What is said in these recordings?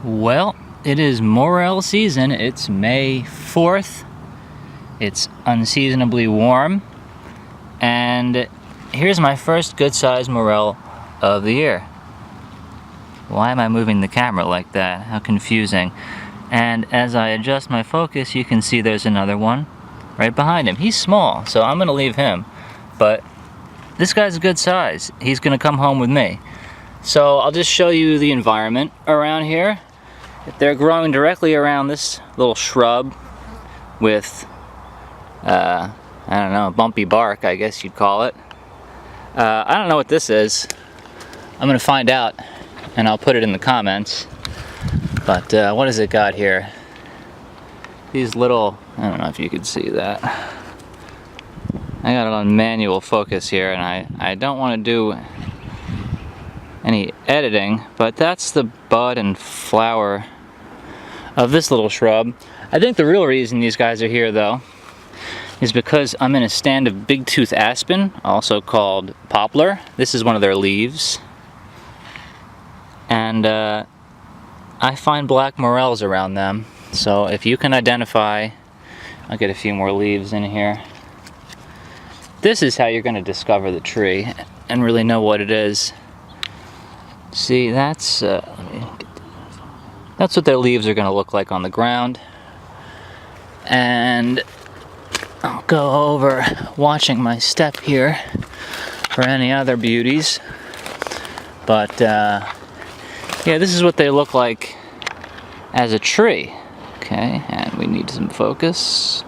Well, it is morel season. It's May 4th. It's unseasonably warm. And here's my first good-sized morel of the year. Why am I moving the camera like that? How confusing. And as I adjust my focus, you can see there's another one right behind him. He's small, so I'm gonna leave him. But this guy's a good size. He's gonna come home with me. So I'll just show you the environment around here. They're growing directly around this little shrub with, I don't know, bumpy bark, I guess you'd call it. I don't know what this is. I'm gonna find out and I'll put it in the comments. But what has it got here? These little, I don't know if you can see that. I got it on manual focus here, and I don't want to do any editing, but that's the bud and flower of this little shrub. I think the real reason these guys are here, though, is because I'm in a stand of big tooth aspen, also called poplar. This is one of their leaves. And I find black morels around them. So if you can identify, I'll get a few more leaves in here. This is how you're going to discover the tree and really know what it is. See, that's what their leaves are going to look like on the ground. And I'll go over watching my step here for any other beauties. But yeah, this is what they look like as a tree. Okay, and we need some focus.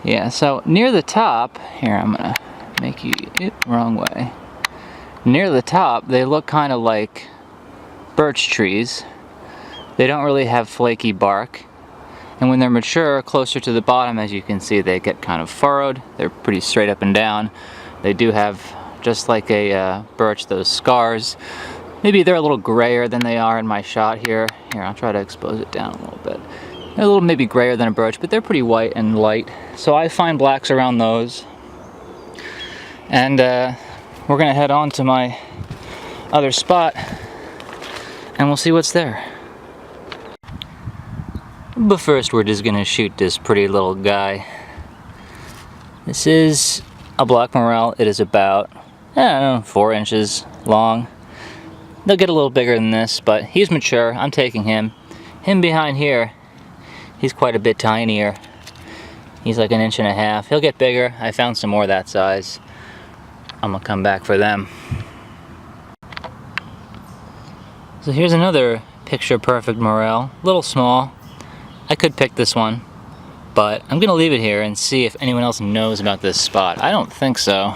Yeah, so near the top, here I'm gonna make you, wrong way. Near the top, they look kind of like birch trees. They don't really have flaky bark. And when they're mature, closer to the bottom, as you can see, they get kind of furrowed. They're pretty straight up and down. They do have, just like a birch, those scars. Maybe they're a little grayer than they are in my shot here. Here, I'll try to expose it down a little bit. They're a little maybe grayer than a birch, but they're pretty white and light. So I find blacks around those. And we're gonna head on to my other spot and we'll see what's there. But first we're just gonna shoot this pretty little guy. This is a black morel. It is about, I don't know, 4 inches long. They'll get a little bigger than this, but he's mature. I'm taking him. Him behind here, he's quite a bit tinier. He's like 1.5 inches. He'll get bigger. I found some more that size. I'm gonna come back for them. So here's another picture perfect morel. A little small. I could pick this one, but I'm gonna leave it here and see if anyone else knows about this spot. I don't think so.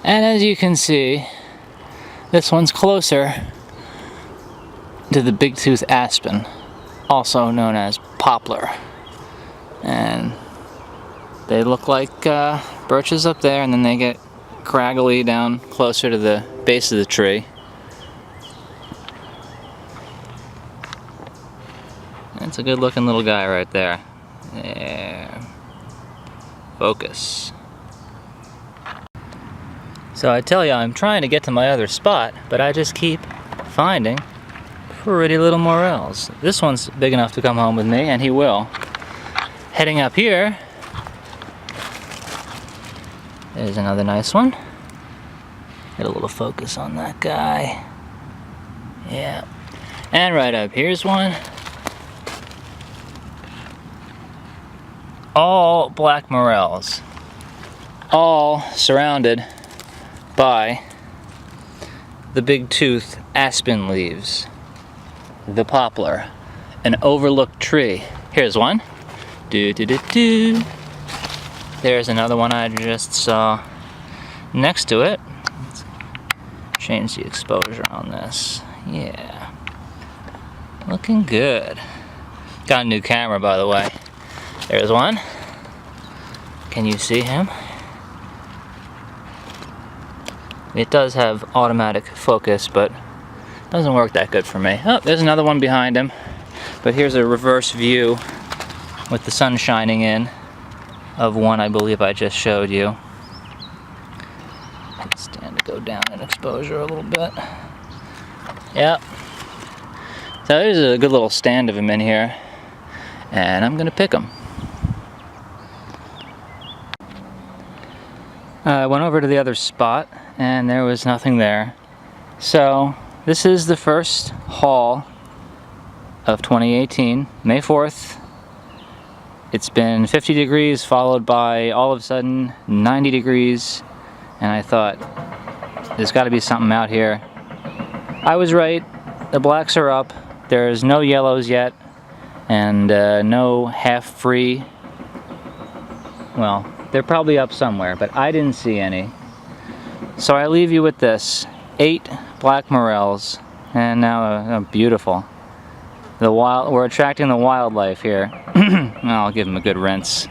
And as you can see, this one's closer to the big tooth aspen, also known as poplar. And they look like birches up there, and then they get craggly down closer to the base of the tree. That's a good looking little guy right there. There. Focus. So I tell you, I'm trying to get to my other spot, but I just keep finding pretty little morels. This one's big enough to come home with me, and he will. Heading up here, there's another nice one. Get a little focus on that guy. Yeah. And right up here's one. All black morels. All surrounded by the big tooth aspen leaves, the poplar, an overlooked tree. Here's one. Do-do-do-do. There's another one I just saw next to it. Let's change the exposure on this. Yeah. Looking good. Got a new camera, by the way. There's one. Can you see him? It does have automatic focus, but it doesn't work that good for me. Oh, there's another one behind him. But here's a reverse view with the sun shining in of one I believe I just showed you. Stand to go down in exposure a little bit. Yep. So there's a good little stand of them in here, and I'm gonna pick them. I went over to the other spot, and there was nothing there. So this is the first haul of 2018, May 4th. It's been 50 degrees followed by all of a sudden 90 degrees, and I thought there's got to be something out here. I was right. The blacks are up. There's no yellows yet, and no half-free. Well, they're probably up somewhere, but I didn't see any. So I leave you with this: 8 black morels, and now beautiful. We're attracting the wildlife here. I'll give them a good rinse.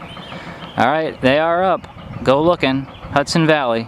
All right, they are up. Go looking, Hudson Valley.